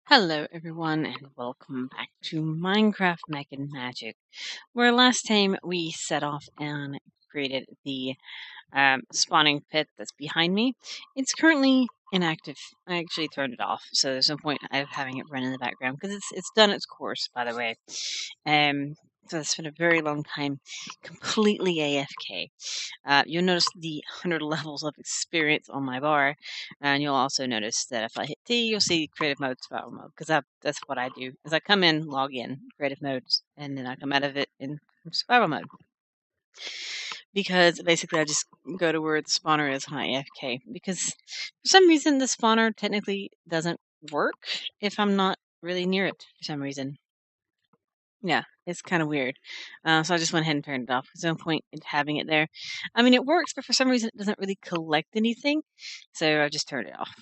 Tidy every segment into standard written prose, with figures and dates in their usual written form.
Hello everyone and welcome back to Minecraft Mech and Magic, where last time we set off and created the spawning pit that's behind me. It's currently inactive. I actually turned it off, so there's no point of having it run in the background because it's done its course, by the way. So it's been a very long time completely AFK. You'll notice the 100 levels of experience on my bar, and you'll also notice that if I hit T, you'll see creative mode, survival mode, because that's what I do. Is I come in, log in, creative modes, and then I come out of it in survival mode. Because basically I just go to where the spawner is on AFK. Because for some reason the spawner technically doesn't work if I'm not really near it for some reason. Yeah, it's kind of weird. So I just went ahead and turned it off. There's no point in having it there. I mean, it works, but for some reason it doesn't really collect anything. So I just turned it off.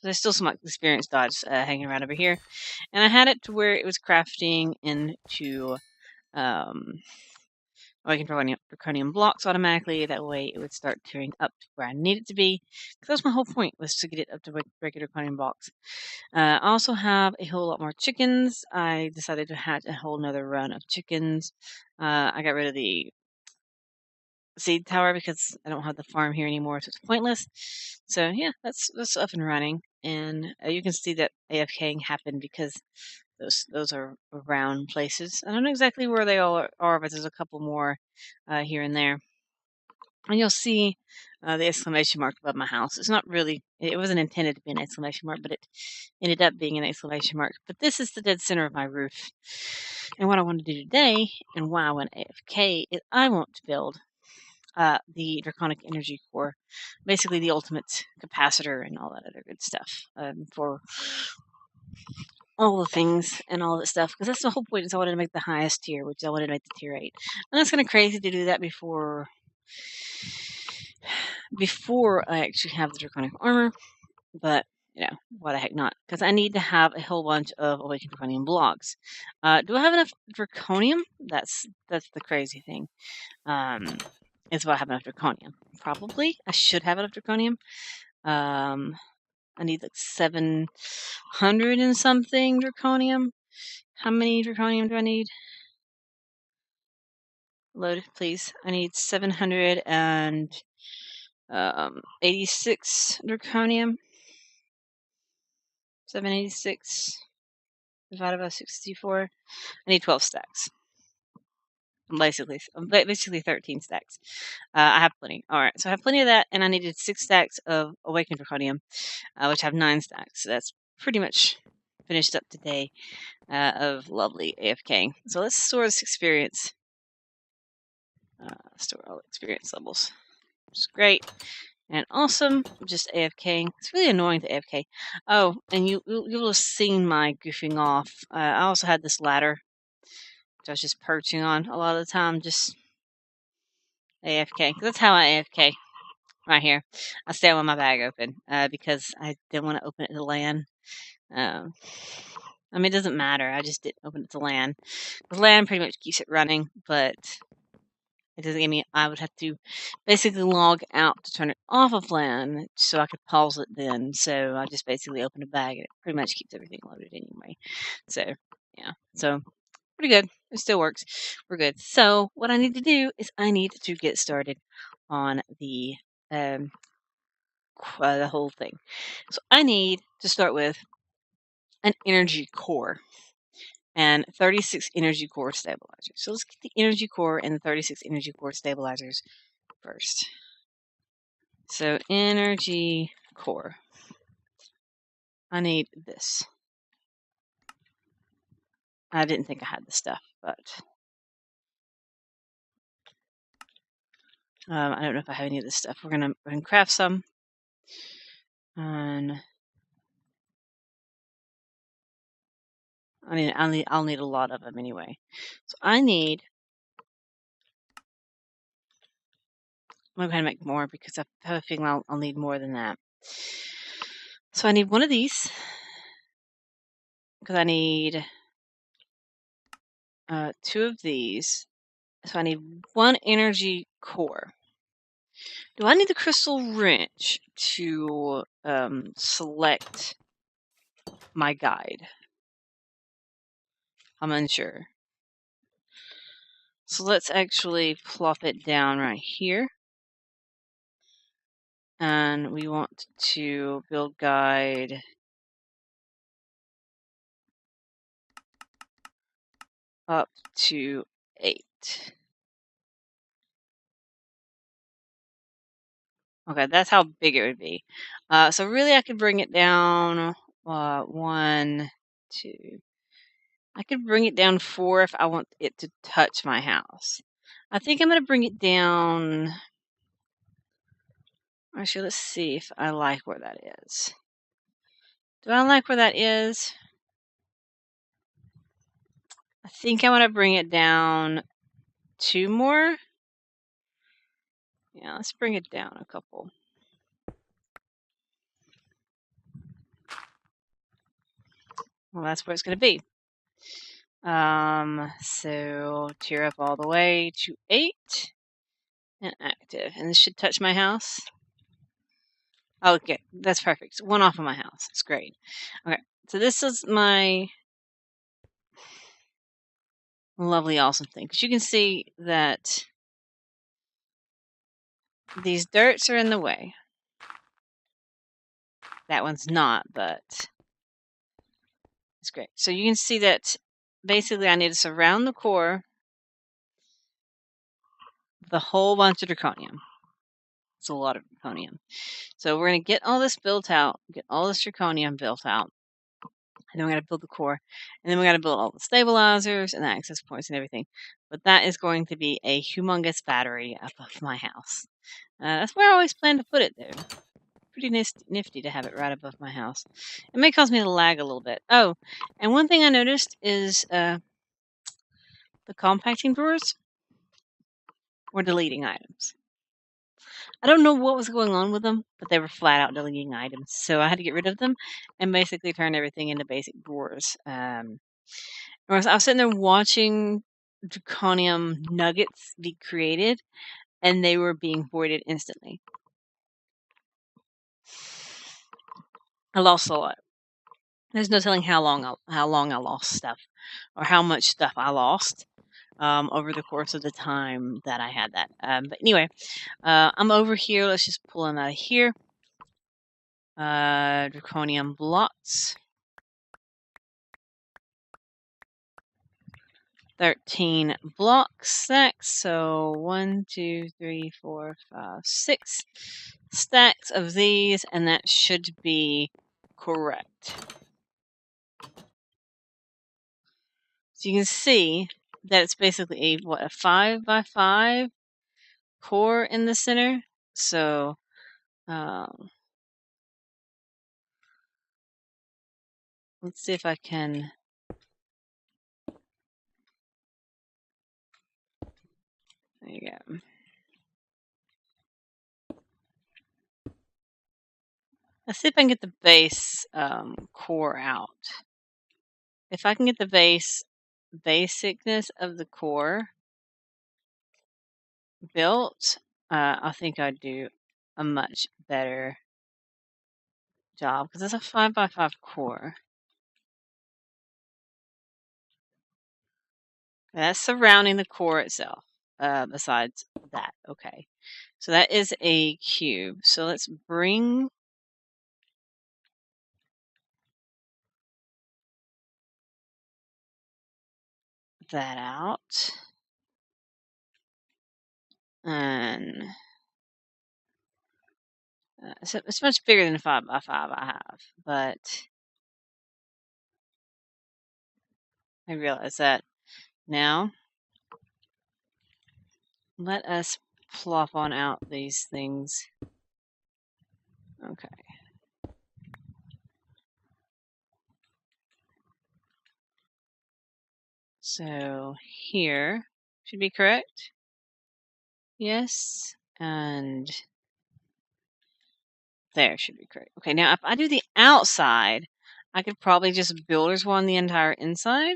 There's still some experience dodge hanging around over here. And I had it to where it was crafting into draconium blocks automatically. That way it would start tearing up to where I need it to be. Because that's my whole point, was to get it up to regular draconium blocks. I also have a whole lot more chickens. I decided to hatch a whole nother run of chickens. I got rid of the seed tower because I don't have the farm here anymore, so it's pointless. So yeah, that's up and running. And you can see that AFKing happened because those are round places. I don't know exactly where they all are, but there's a couple more here and there. And you'll see the exclamation mark above my house. It's not really, it wasn't intended to be an exclamation mark, but it ended up being an exclamation mark. But this is the dead center of my roof. And what I want to do today, and why I went AFK, is I want to build the Draconic energy core, basically the ultimate capacitor and all that other good stuff for all the things and all that stuff, because that's the whole point. Is I wanted to make the highest tier, which I wanted to make the tier 8, and that's kind of crazy to do that before I actually have the Draconic armor. But you know, why the heck not? Because I need to have a whole bunch of awakened draconium blocks. Do I have enough draconium? That's the crazy thing. Is what I have enough draconium? Probably. I should have enough draconium. I need like 700 and something draconium. How many draconium do I need? Load, please. I need 786 draconium. 786 divided by 64. I need 12 stacks. Basically 13 stacks. I have plenty. All right, so I have plenty of that, and I needed 6 stacks of awakened draconium, which I have 9 stacks. So that's pretty much finished up today of lovely AFK. So let's store this experience. Store all experience levels. It's great and awesome. Just AFK. It's really annoying to AFK. Oh, and you'll have seen my goofing off. I also had this ladder, which I was just perching on a lot of the time, just AFK. That's how I AFK. Right here. I stay with my bag open because I didn't want to open it to land. I mean, it doesn't matter. I just didn't open it to land. The land pretty much keeps it running, but it doesn't give me. I would have to basically log out to turn it off of land so I could pause it then. So I just basically open a bag and it pretty much keeps everything loaded anyway. So yeah, so pretty good. It still works. We're good. So what I need to do is I need to get started on the whole thing. So I need to start with an energy core and 36 energy core stabilizers. So let's get the energy core and the 36 energy core stabilizers first. So energy core. I need this. I didn't think I had this stuff, but I don't know if I have any of this stuff. We're gonna craft some, and I'll need a lot of them anyway. So I need. I'm going to make more because I have a feeling I'll need more than that. So I need one of these because I need 2 of these. So I need 1 energy core. Do I need the crystal wrench to select my guide. I'm unsure. So let's actually plop it down right here. And we want to build guide up to 8. Okay, that's how big it would be. So really I could bring it down 1, 2. I could bring it down 4 if I want it to touch my house. I think I'm going to bring it down. Actually, let's see if I like where that is. Do I like where that is? I think I want to bring it down 2 more. Yeah, let's bring it down a couple. Well, that's where it's going to be. So tear up all the way to 8 and active. And this should touch my house. Okay, that's perfect. 1 off of my house. It's great. Okay, so this is my lovely, awesome thing. Because you can see that these dirts are in the way. That one's not, but it's great. So you can see that basically I need to surround the core with a whole bunch of draconium. It's a lot of draconium. So we're going to get all this built out, get all this draconium built out. And then we got to build the core. And then we got to build all the stabilizers and the access points and everything. But that is going to be a humongous battery above my house. That's where I always plan to put it there. Pretty nifty to have it right above my house. It may cause me to lag a little bit. Oh, and one thing I noticed is the compacting drawers were deleting items. I don't know what was going on with them, but they were flat out deleting items. So I had to get rid of them and basically turn everything into basic drawers. I was sitting there watching draconium nuggets be created, and they were being voided instantly. I lost a lot. There's no telling how long I lost stuff, or how much stuff I lost over the course of the time that I had that. But anyway, I'm over here. Let's just pull them out of here. Draconium blocks. 13 block stacks. So 1, 2, 3, 4, 5, 6 stacks of these, and that should be correct. So you can see that it's basically a 5 by 5 core in the center. So let's see if I can. There you go. Let's see if I can get the base core out. If I can get the basicness of the core built, I think I'd do a much better job because it's a 5 by 5 core. That's surrounding the core itself. Besides that, okay. So that is a cube. So let's bring that out. And it's much bigger than a 5 by 5 I have, but I realize that now. Let us plop on out these things. Okay. So here should be correct. Yes. And there should be correct. Okay, now if I do the outside, I could probably just builder's one the entire inside.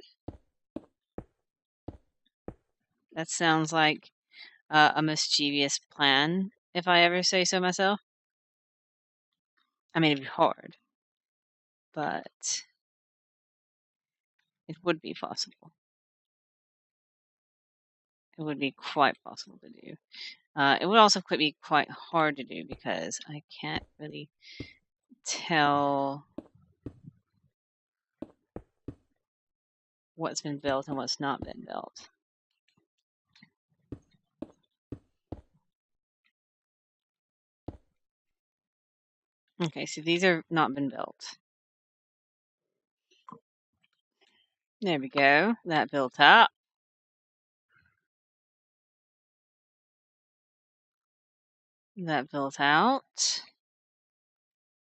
That sounds like a mischievous plan, if I ever say so myself. I mean, it'd be hard, but it would be possible. It would be quite possible to do. It would also be quite hard to do because I can't really tell what's been built and what's not been built. Okay, so these are not been built. There we go. That built up. That built out.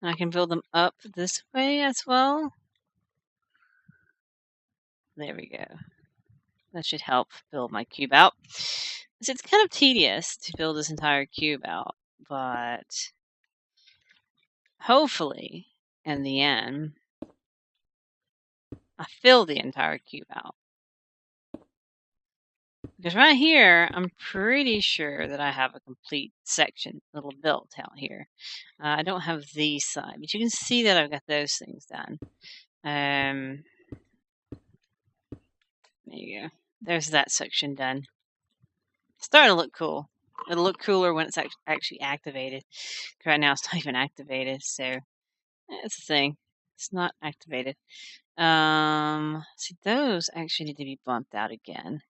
And I can build them up this way as well. There we go. That should help build my cube out. So it's kind of tedious to build this entire cube out, but hopefully, in the end, I fill the entire cube out. Because right here, I'm pretty sure that I have a complete section little built out here. I don't have these side, but you can see that I've got those things done. There you go. There's that section done. It's starting to look cool. It'll look cooler when it's actually activated. Right now, it's not even activated, so it's a thing. It's not activated. See, those actually need to be bumped out again.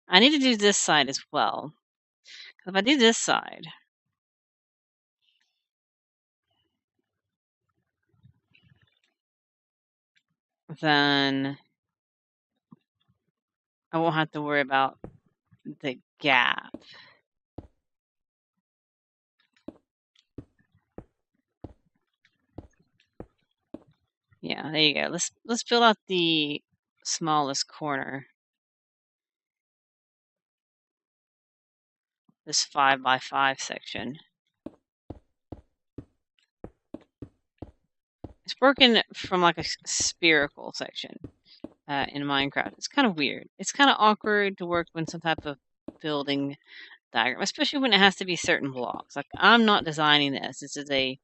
I need to do this side as well. If I do this side, then I won't have to worry about the gap. Yeah, there you go. Let's fill out the smallest corner. This 5x5 section. It's working from like a spherical section in Minecraft. It's kind of weird. It's kind of awkward to work with some type of building diagram, especially when it has to be certain blocks. Like, I'm not designing this. This is a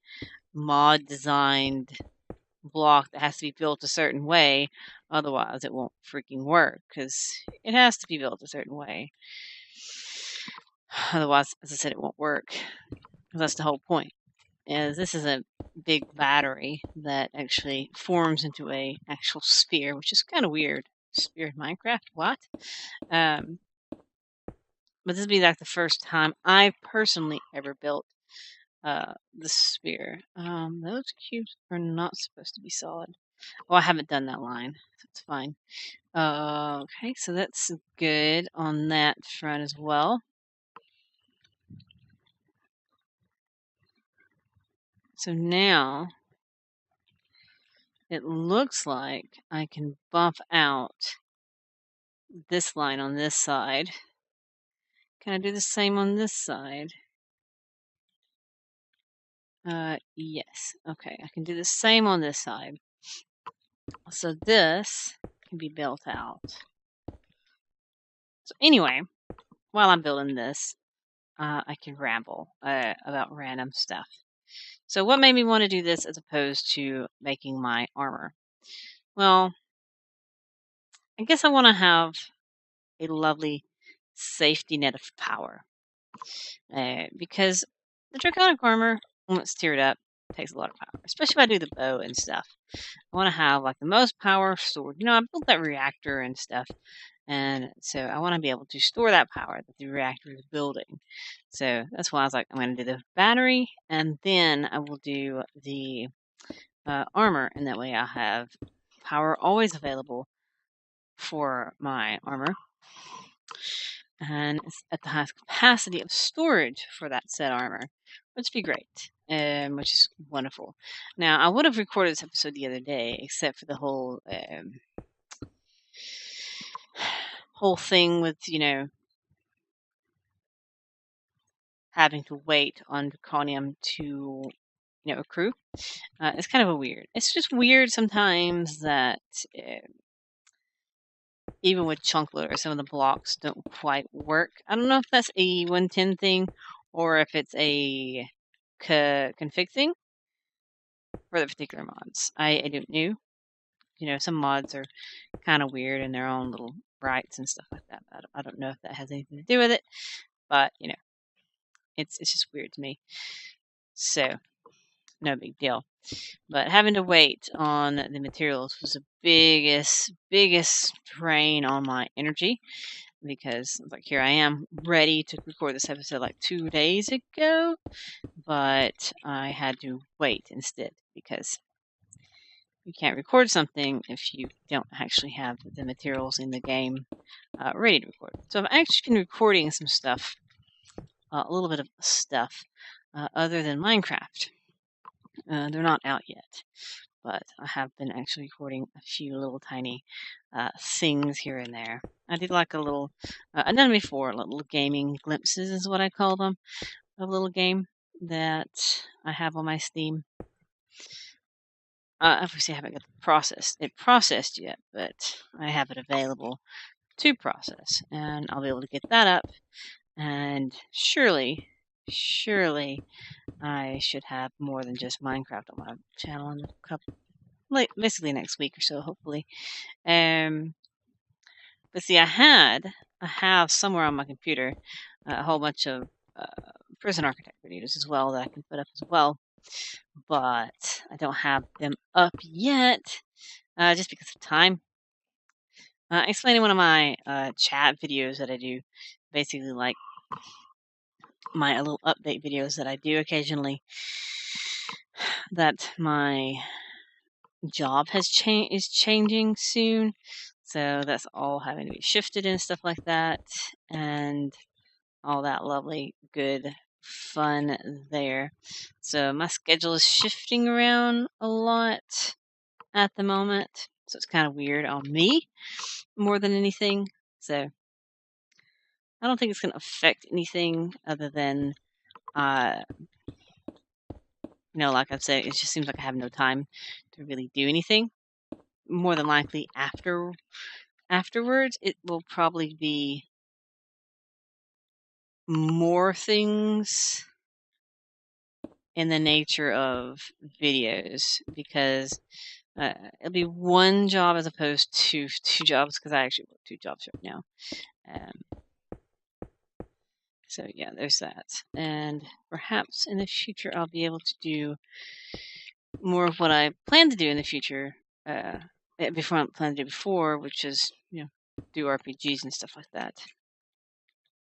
mod designed block that has to be built a certain way. Otherwise, it won't freaking work because it has to be built a certain way. Otherwise, as I said, it won't work. That's the whole point. Is this is a big battery that actually forms into a actual sphere, which is kind of weird. Sphere in Minecraft, what? But this would be like the first time I personally ever built the sphere. Those cubes are not supposed to be solid. Oh, I haven't done that line. So it's fine. Okay, so that's good on that front as well. So now it looks like I can bump out this line on this side. Can I do the same on this side? Yes. Okay, I can do the same on this side. So this can be built out. So anyway, while I'm building this, I can ramble about random stuff. So what made me want to do this as opposed to making my armor? Well, I guess I want to have a lovely safety net of power. Because the Draconic armor, when it's tiered up, takes a lot of power, especially if I do the bow and stuff. I want to have like the most power stored. You know, I built that reactor and stuff, and so I want to be able to store that power that the reactor is building. So that's why I was like, I'm going to do the battery, and then I will do the armor, and that way I have power always available for my armor. And it's at the highest capacity of storage for that said armor, which would be great, which is wonderful. Now, I would have recorded this episode the other day, except for the whole thing with, having to wait on Draconium to, accrue. It's kind of weird. It's just weird sometimes that even with chunk loader, some of the blocks don't quite work. I don't know if that's a 110 thing or if it's a config thing for the particular mods. I don't know. some mods are kind of weird in their own little rights and stuff like that. I don't know if that has anything to do with it, but it's just weird to me. So no big deal. But having to wait on the materials was the biggest drain on my energy, because like here I am ready to record this episode like 2 days ago, but I had to wait instead, because you can't record something if you don't actually have the materials in the game ready to record. So I've actually been recording some stuff, a little bit of stuff, other than Minecraft. They're not out yet, but I have been actually recording a few little tiny things here and there. I did like a little, I've done it before, little gaming glimpses is what I call them, a little game that I have on my Steam. Obviously I haven't got it processed yet, but I have it available to process, and I'll be able to get that up, and surely I should have more than just Minecraft on my channel in a couple, basically next week or so, hopefully. But see, I have somewhere on my computer a whole bunch of prison architect videos as well that I can put up as well, but I don't have them up yet, just because of time. I explained in one of my chat videos that I do, basically like my little update videos that I do occasionally, that my job is changing soon, so that's all having to be shifted and stuff like that, and all that lovely good fun there. So my schedule is shifting around a lot at the moment, so it's kind of weird on me more than anything. So I don't think it's going to affect anything other than like I've said, it just seems like I have no time to really do anything. More than likely afterwards it will probably be more things in the nature of videos, because it'll be one job as opposed to 2 jobs, because I actually work 2 jobs right now. So yeah, there's that. And perhaps in the future I'll be able to do more of what I plan to do in the future, before I planned to do before, which is do RPGs and stuff like that.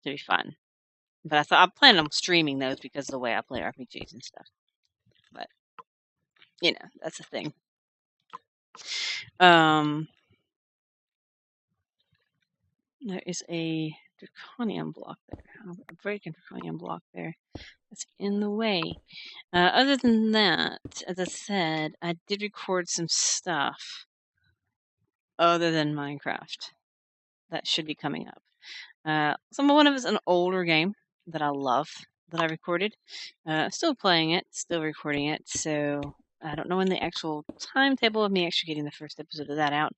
To be fun. But I plan on streaming those because of the way I play RPGs and stuff. But that's the thing. There is a Draconic block there. A breaking Draconic block there. That's in the way. Other than that, as I said, I did record some stuff other than Minecraft that should be coming up. One of it's an older game that I love, that I recorded. Still playing it, still recording it, so I don't know when the actual timetable of me actually getting the first episode of that out.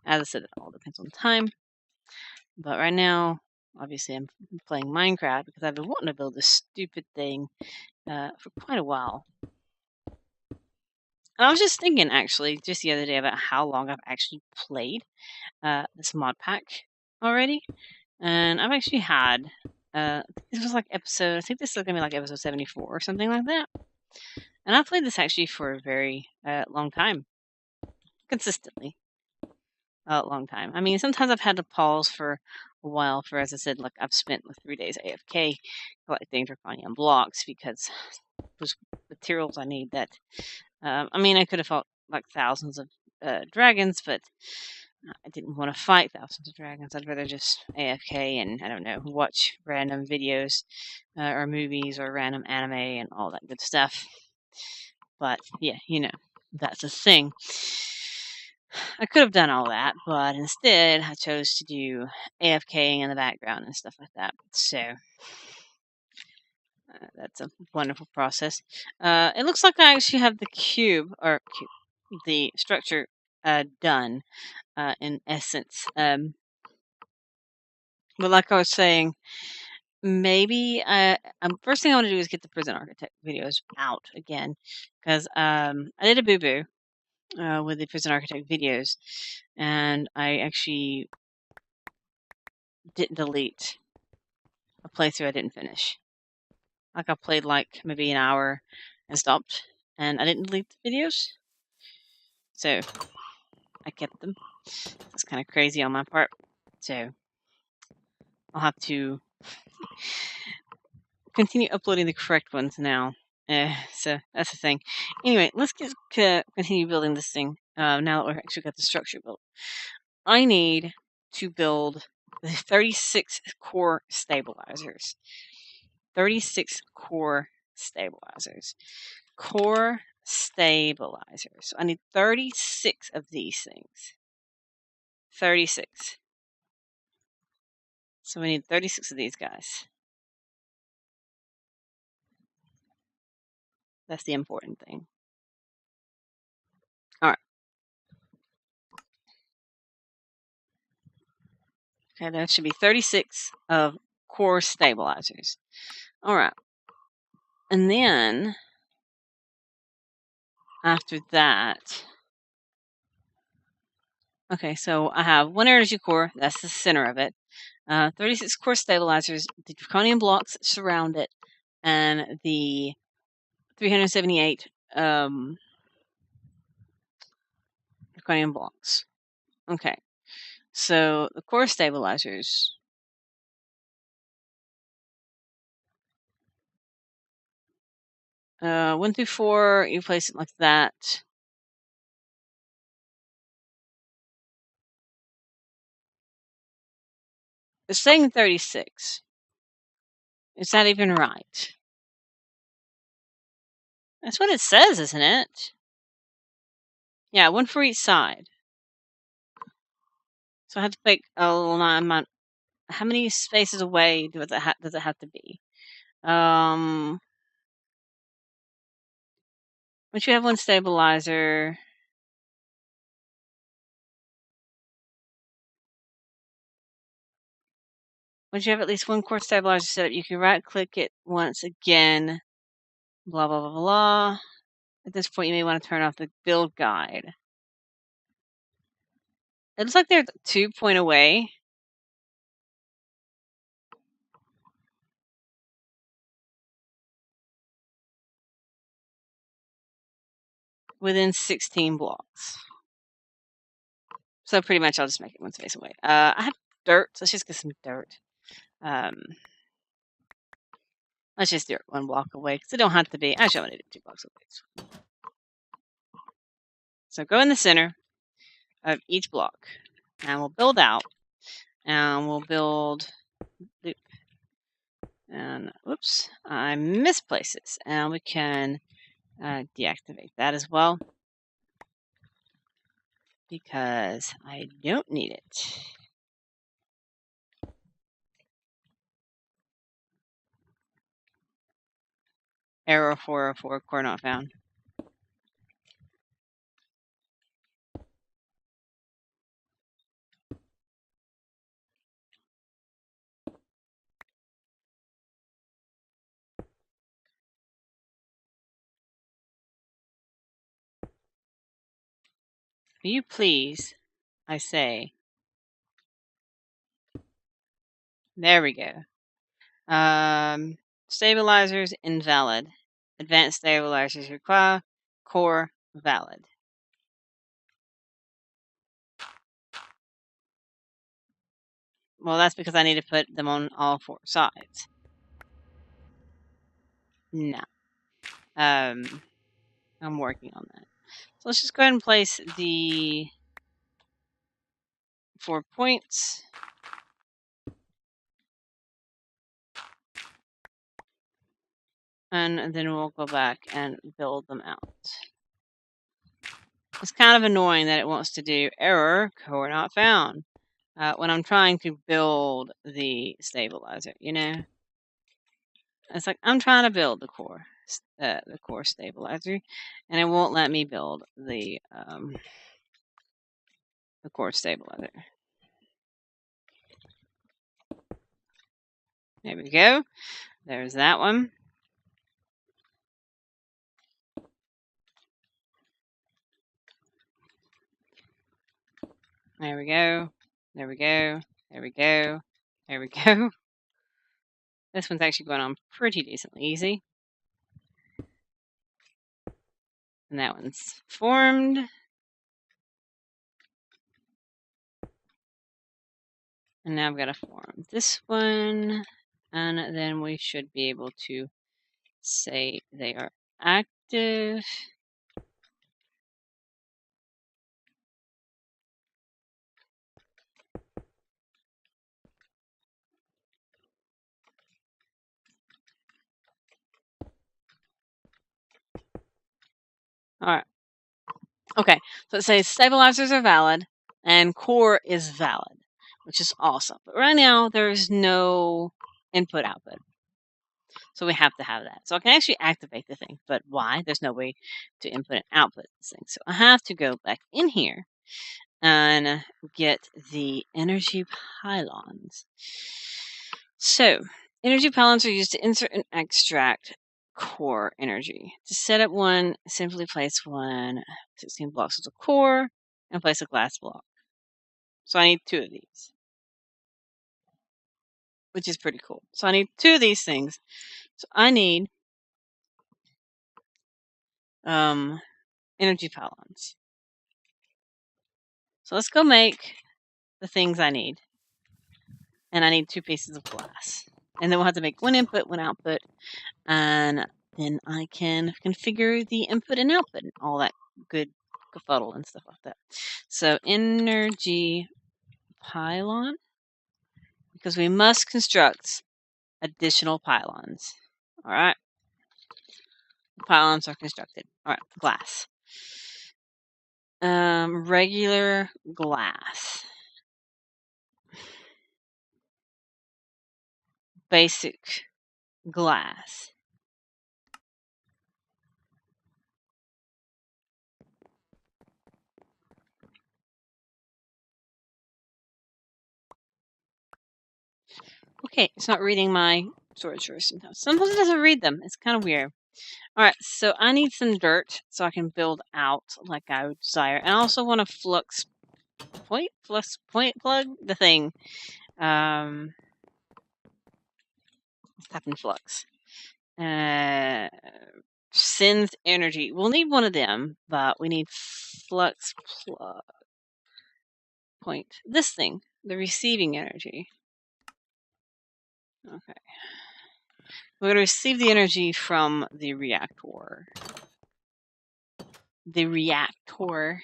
As I said, it all depends on time. But right now, obviously, I'm playing Minecraft because I've been wanting to build this stupid thing for quite a while. And I was just thinking, actually, just the other day about how long I've actually played this mod pack already. And I've actually had, this was like I think this is going to be like episode 74 or something like that. And I've played this actually for a very long time. Consistently. A long time. I mean, sometimes I've had to pause for a while for, as I said, like I've spent like 3 days AFK collecting Draconic blocks, because those materials I need that, I mean, I could have fought like thousands of dragons, but I didn't want to fight thousands of dragons. I'd rather just AFK and, I don't know, watch random videos or movies or random anime and all that good stuff. But yeah, that's a thing. I could have done all that, but instead I chose to do AFKing in the background and stuff like that. So that's a wonderful process. It looks like I actually have the structure done in essence. But like I was saying, maybe first thing I want to do is get the prison architect videos out again, because I did a boo-boo. with the Prison Architect videos, and I actually didn't delete a playthrough I didn't finish. Like I played like maybe an hour and stopped, and I didn't delete the videos, so I kept them. That's kind of crazy on my part, so I'll have to continue uploading the correct ones now. So that's the thing. Anyway, let's continue building this thing. Now that we've actually got the structure built, I need to build the 36 core stabilizers. 36 core stabilizers. Core stabilizers. So I need 36 of these things. 36. So we need 36 of these guys. That's the important thing. Alright. Okay, there should be 36 of core stabilizers. Alright. And then, after that... Okay, so I have one energy core. That's the center of it. 36 core stabilizers. The Draconian blocks surround it. And the 378 Draconian blocks. Okay. So the core stabilizers. 1 through 4, you place it like that. It's saying 36. Is that even right? That's what it says, isn't it? Yeah, 1 for each side. So I have to pick how many spaces away does it have to be? Once you have one stabilizer, once you have at least one core stabilizer set up, you can right-click it once again. Blah, blah, blah, blah. At this point, you may want to turn off the build guide. It looks like they're 2 point away. Within 16 blocks. So pretty much I'll just make it one space away. I have dirt. So let's just get some dirt. Let's just do it 1 block away because it don't have to be. Actually, I'm going to do 2 blocks away. So go in the center of each block. And we'll build out. And we'll build loop. And whoops, I misplaced this. And we can deactivate that as well. Because I don't need it. Error 404, core not found. Will you please, I say. There we go. Stabilizers invalid. Advanced stabilizers require. Core valid. Well, that's because I need to put them on all 4 sides. No. I'm working on that. So let's just go ahead and place the 4 points. And then we'll go back and build them out. It's kind of annoying that it wants to do error, core not found, when I'm trying to build the stabilizer, you know? It's like, I'm trying to build the core stabilizer, and it won't let me build the core stabilizer. There we go. There's that one. There we go. There we go. There we go. There we go. This one's actually going on pretty decently easy. And that one's formed. And now I've got to form this one. And then we should be able to say they are active. Alright. Okay, so it says stabilizers are valid and core is valid, which is awesome. But right now, there's no input output. So we have to have that. So I can actually activate the thing, but why? There's no way to input and output this thing. So I have to go back in here and get the energy pylons. So energy pylons are used to insert and extract core energy. To set up one, simply place 16 blocks as a core and place a glass block. So I need 2 of these, which is pretty cool. So I need 2 of these things. So I need energy pylons. So let's go make the things I need. And I need 2 pieces of glass. And then we'll have to make 1 input, 1 output. And then I can configure the input and output and all that good befuddle and stuff like that. So energy pylon, because we must construct additional pylons. All right. The pylons are constructed. All right. Glass. Regular glass. Basic glass. Okay, it's not reading my storage drawers sometimes. Sometimes it doesn't read them. It's kind of weird. Alright, so I need some dirt so I can build out like I would desire. And I also want a flux point plug the thing. Let's type in flux. Sends energy. We'll need one of them, but we need flux plug point. This thing, the receiving energy. Okay. We're going to receive the energy from the reactor. The reactor.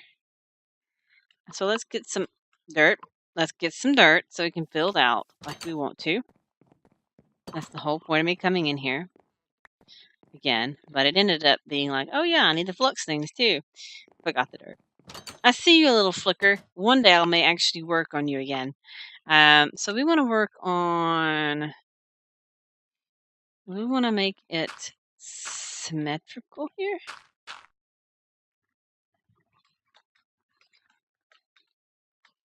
So let's get some dirt. Let's get some dirt so we can build out like we want to. That's the whole point of me coming in here. Again. But it ended up being like, oh yeah, I need the flux things too. Forgot the dirt. I see you, a little flicker. One day I may actually work on you again. So we want to work on... We want to make it symmetrical here.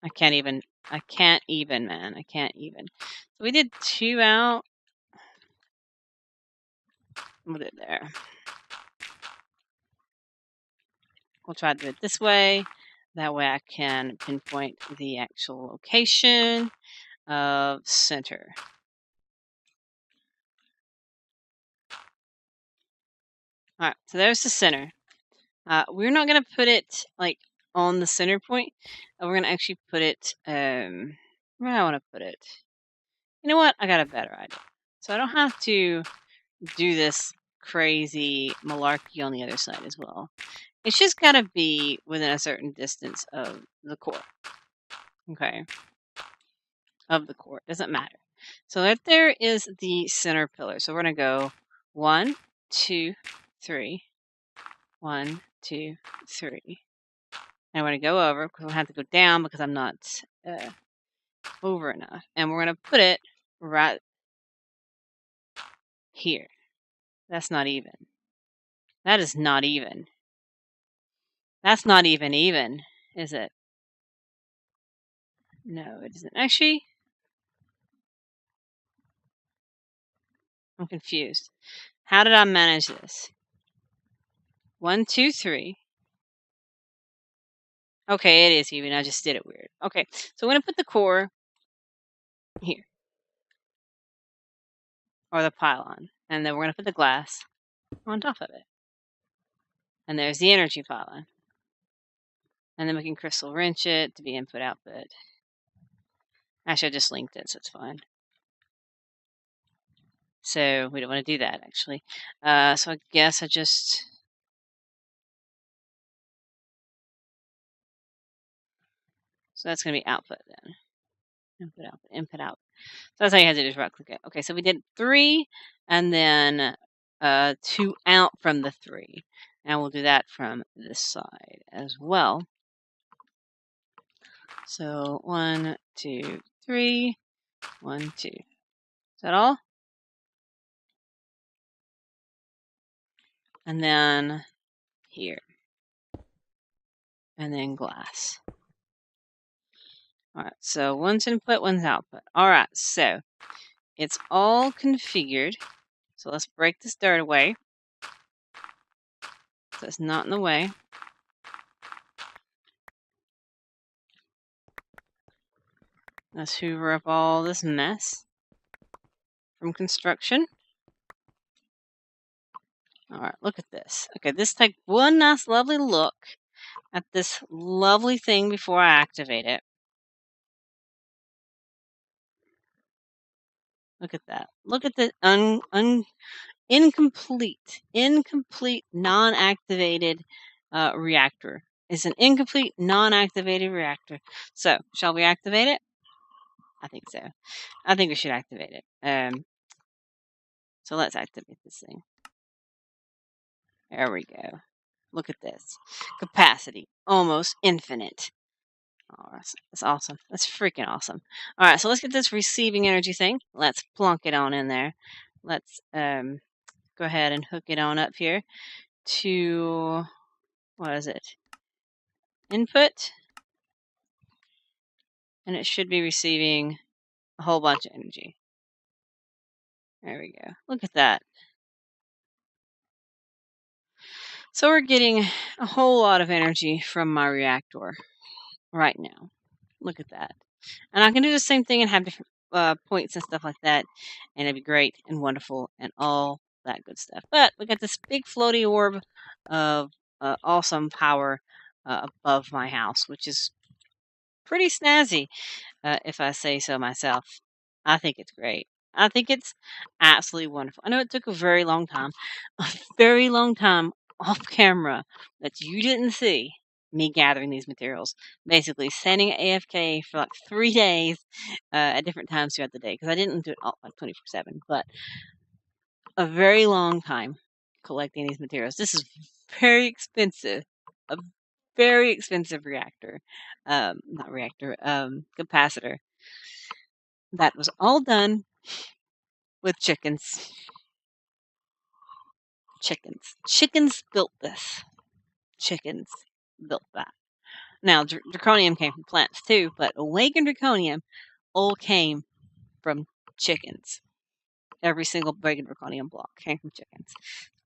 I can't even, man. I can't even. So we did 2 out. We'll do it there. We'll try to do it this way. That way I can pinpoint the actual location of center. All right, so there's the center. We're not going to put it like on the center point. We're going to actually put it, where do I want to put it? You know what? I got a better idea. So I don't have to do this crazy malarkey on the other side as well. It's just got to be within a certain distance of the core. Okay. Of the core. Doesn't matter. So right there is the center pillar. So we're going to go 1, 2, 3. 1, 2, 3. And we're going to go over because we'll have to go down because I'm not over enough. And we're going to put it right here. That's not even. That is not even. That's not even, is it? No, it isn't. Actually, I'm confused. How did I manage this? 1, 2, 3. Okay, it is even. I just did it weird. Okay, so I'm going to put the core here, or the pylon, and then we're going to put the glass on top of it. And there's the energy pylon. And then we can crystal wrench it to be input output. Actually, I just linked it, so it's fine. So we don't want to do that, actually. So I guess I just... So that's going to be output then. Input, output, input, out. So that's how you have to do is right click it. Okay, so we did 3 and then 2 out from the 3. And we'll do that from this side as well. So 1, 2, 3, 1, 2. Is that all? And then here. And then glass. Alright, so one's input, one's output. Alright, so it's all configured. So let's break this dirt away. So it's not in the way. Let's hoover up all this mess from construction. Alright, look at this. Okay, this take one nice lovely look at this lovely thing before I activate it. Look at that. Look at the incomplete, non-activated reactor. It's an incomplete, non-activated reactor. So, shall we activate it? I think so. I think we should activate it. So let's activate this thing. There we go. Look at this. Capacity. Almost infinite. Oh, that's awesome. That's freaking awesome. All right, so let's get this receiving energy thing. Let's plunk it on in there. Let's go ahead and hook it on up here to, what is it? Input. And it should be receiving a whole bunch of energy. There we go. Look at that. So we're getting a whole lot of energy from my reactor right now. Look at that. And I can do the same thing and have different points and stuff like that. And it'd be great and wonderful and all that good stuff. But we got this big floaty orb of awesome power above my house, which is pretty snazzy, if I say so myself. I think it's great. I think it's absolutely wonderful. I know it took a very long time off camera that you didn't see me gathering these materials. Basically, standing at AFK for like 3 days at different times throughout the day because I didn't do it all like 24/7, but a very long time collecting these materials. This is very expensive. A very expensive reactor. Not reactor, capacitor. That was all done with chickens. Chickens built this. Chickens built that. Now, Draconium came from plants too, but Awakened Draconium all came from chickens. Every single Awakened Draconium block came from chickens.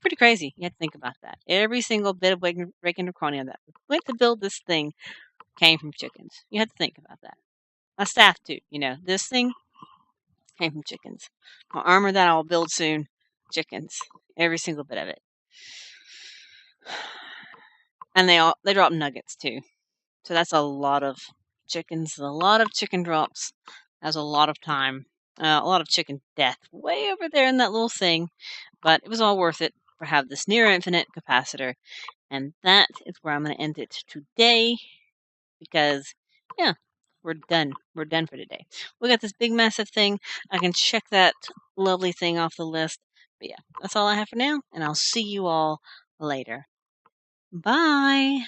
Pretty crazy. You have to think about that. Every single bit of Awakened Draconium that went to build this thing came from chickens. You have to think about that. My staff too. You know, this thing came from chickens. My armor that I'll build soon, chickens. Every single bit of it. And they drop nuggets too. So that's a lot of chickens, a lot of chicken drops. That's a lot of time, a lot of chicken death way over there in that little thing. But it was all worth it for have this near infinite capacitor. And that is where I'm going to end it today because, yeah, we're done. We're done for today. We got this big massive thing. I can check that lovely thing off the list. But yeah, that's all I have for now. And I'll see you all later. Bye.